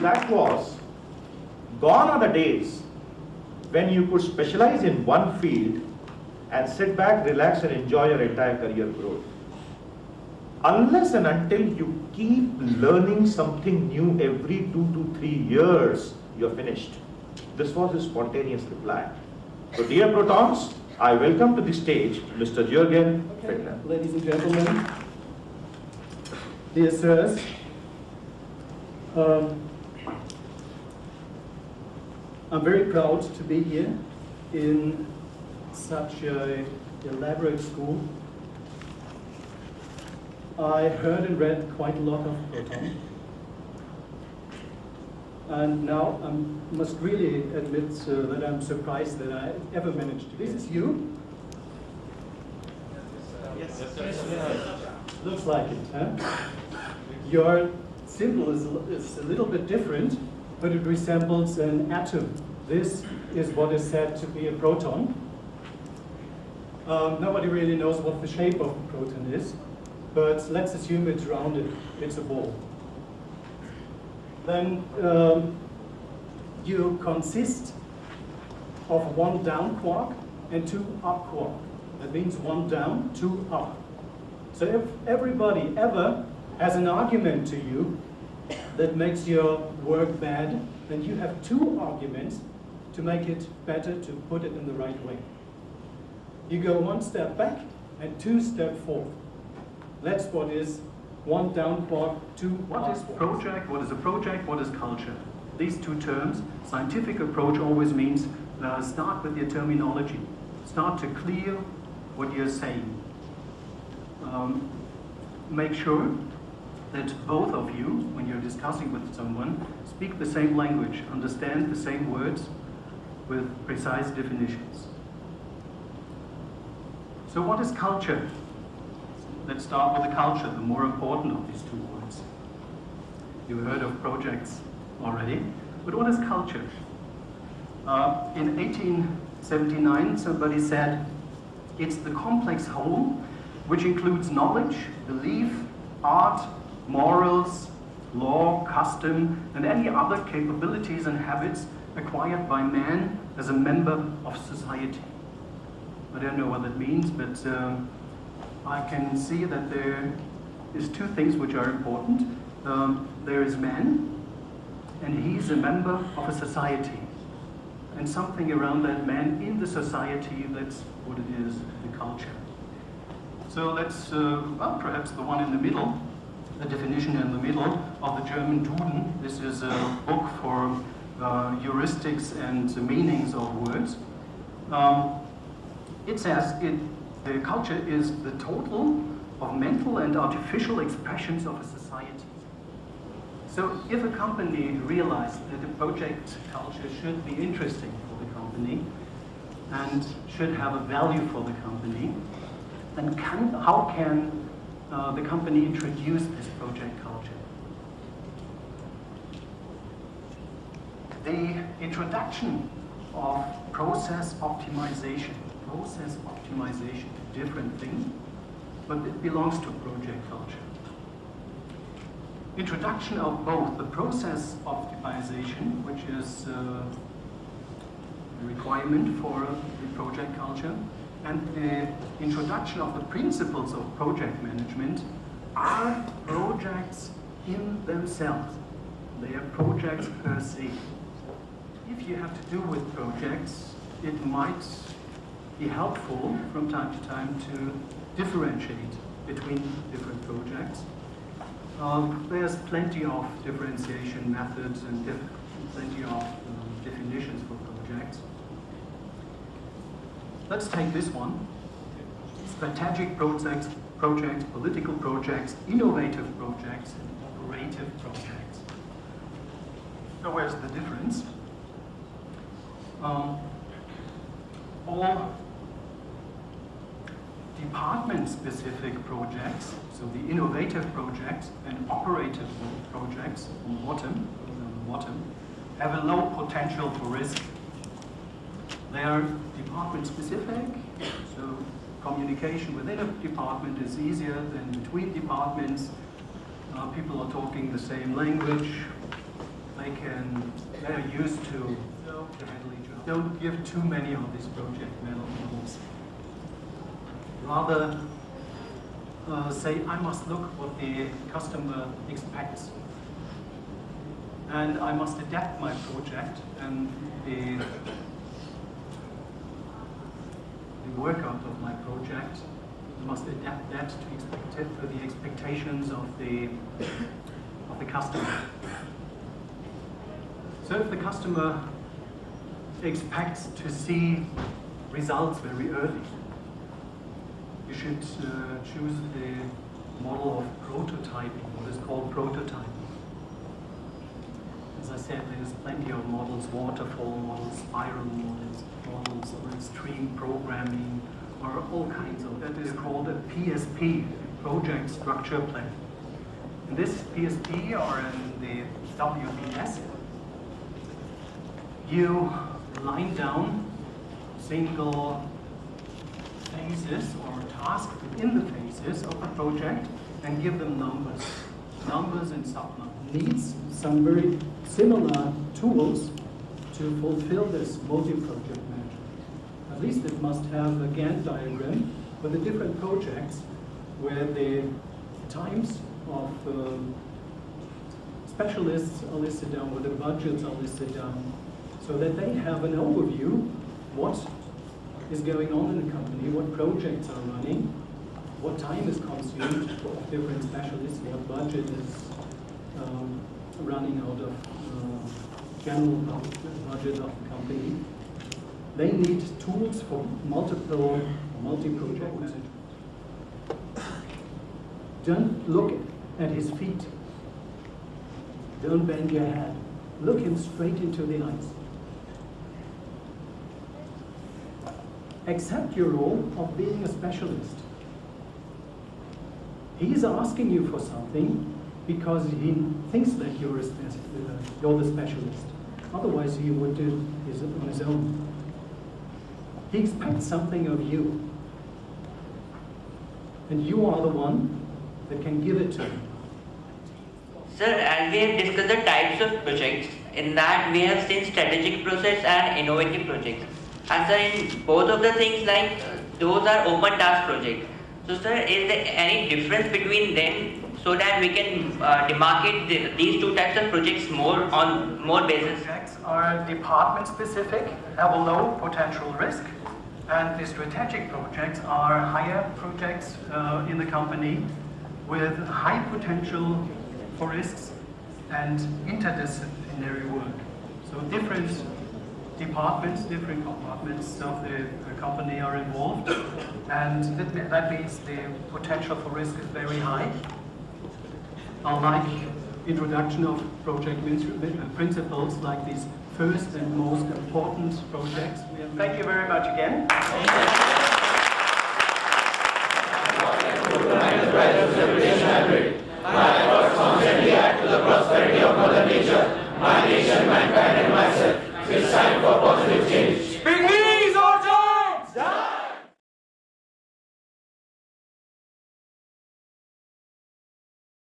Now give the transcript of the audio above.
that was, gone are the days when you could specialize in one field and sit back, relax, and enjoy your entire career growth. Unless and until you keep learning something new every 2 to 3 years, you're finished. This was his spontaneous reply. So dear Protons, I welcome to the stage Mr. Jeurgen Fiedler. Ladies and gentlemen, dear sirs, I'm very proud to be here in such an elaborate school. I heard and read quite a lot of Proton. And now I must really admit that I'm surprised that I ever managed to. This is you? Yes. Looks like it, huh? Your symbol is a little bit different, but it resembles an atom. This is what is said to be a proton. Nobody really knows what the shape of a proton is, but let's assume it's rounded, it's a ball. Then you consist of one down quark and two up quark. That means one down, two up. So if everybody ever has an argument to you that makes your work bad, then you have two arguments to make it better, to put it in the right way. You go one step back and two step forward. That's what is one down quark, two What is project, what is a project, what is culture? These two terms, scientific approach always means start with your terminology. Start to clear what you're saying. Make sure that both of you, when you're discussing with someone, speak the same language, understand the same words with precise definitions. So what is culture? Let's start with the culture, the more important of these two words. You heard of projects already, but what is culture? In 1879, somebody said, it's the complex whole which includes knowledge, belief, art, morals, law, custom, and any other capabilities and habits acquired by man as a member of society. I don't know what that means, but I can see that there is two things which are important. There is man, and he's a member of a society. And something around that man in the society, that's what it is, the culture. So let's, well, perhaps the one in the middle, the definition in the middle of the German Duden. This is a book for heuristics and meanings of words. It says the culture is the total of mental and artificial expressions of a society. So if a company realized that the project culture should be interesting for the company and should have a value for the company, then how can the company introduce this project culture? The introduction of process optimization. Process optimization, a different thing, but it belongs to project culture. Introduction of both the process optimization, which is a requirement for the project culture, and the introduction of the principles of project management are projects in themselves. They are projects per se. If you have to do with projects, it might be helpful from time to time to differentiate between different projects. There's plenty of differentiation methods and plenty of definitions for projects. Let's take this one. Strategic projects, political projects, innovative projects, and operative projects. So where's the difference? All department-specific projects, so the innovative projects and operative projects on the bottom, have a low potential for risk. They are department-specific, so communication within a department is easier than between departments. People are talking the same language. they are used to handle each other. Don't give too many of these project models. Rather say, I must look what the customer expects. And I must adapt my project and the workout of my project. I must adapt that to the expectations of the customer. So if the customer expects to see results very early, you should choose the model of prototyping, what is called prototyping. As I said, there's plenty of models, waterfall models, spiral models, models of extreme programming, or all kinds of, that is called a PSP, Project Structure Plan. In this PSP, or in the WBS, you line down single phases or tasks within the phases of the project and give them numbers and sub-numbers. Needs some very similar tools to fulfill this multi-project management. At least it must have a Gantt diagram with the different projects where the times of specialists are listed down, where the budgets are listed down, so that they have an overview what is going on in the company, what projects are running, what time is consumed for different specialists, what budget is running out of general budget of the company. They need tools for multi-project management. Don't look at his feet. Don't bend your head. Look him straight into the eyes. Accept your role of being a specialist. He's asking you for something because he thinks that you're the specialist. Otherwise, he would do it on his own. He expects something of you. And you are the one that can give it to him. Sir, as we have discussed the types of projects, in that we have seen strategic process and innovative projects. And sir, in both of the things, like those are open task projects. So sir, is there any difference between them so that we can demarcate these two types of projects more on more basis? Projects are department specific, have a low potential risk, and the strategic projects are higher projects in the company with high potential for risks and interdisciplinary work. So different departments, different compartments of the company are involved, and that means the potential for risk is very high. Unlike introduction of project principles like these first and most important projects. Thank you very much again.